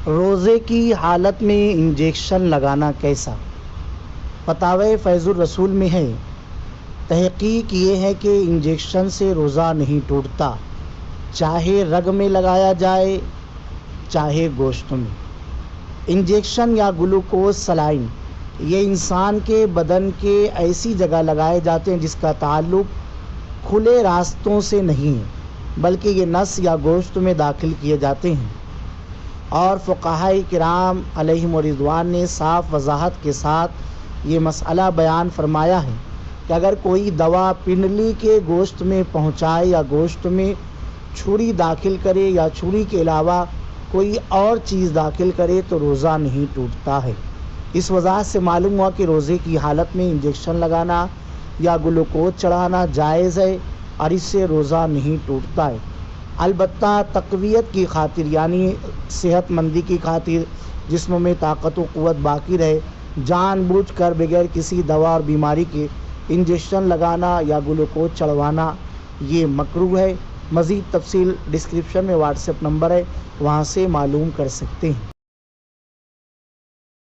روزے کی حالت میں انجیکشن لگانا کیسا؟ فتاوی فیض الرسول میں ہے، تحقیق یہ ہے کہ انجیکشن سے روزہ نہیں ٹوٹتا، چاہے رگ میں لگایا جائے چاہے گوشت میں۔ انجیکشن یا گلوکوز سلائن یہ انسان کے بدن کے ایسی جگہ لگائے جاتے ہیں جس کا تعلق کھلے راستوں سے نہیں ہے، بلکہ یہ نس یا گوشت میں داخل کیے جاتے ہیں۔ اور فقہائے کرام علیہم رضوان نے صاف وضاحت کے ساتھ یہ مسئلہ بیان فرمایا ہے کہ اگر کوئی دوا پنڈلی کے گوشت میں پہنچائے یا گوشت میں چھری داخل کرے یا چھری کے علاوہ کوئی اور چیز داخل کرے تو روزہ نہیں ٹوٹتا ہے۔ اس وضاحت سے معلوم ہوا کہ روزے کی حالت میں انجیکشن لگانا یا گلوکوز چڑھانا جائز ہے اور اس سے روزہ نہیں ٹوٹتا ہے۔ البتہ تقویت کی خاطر یعنی صحت مندی کی خاطر، جسم میں طاقت و قوت باقی رہے، جان بوجھ کر بغیر کسی دوا اور بیماری کے انجیکشن لگانا یا گلوکوز چڑھوانا یہ مکروہ ہے۔ مزید تفصیل ڈسکرپشن میں واٹس ایپ نمبر ہے، وہاں سے معلوم کر سکتے ہیں۔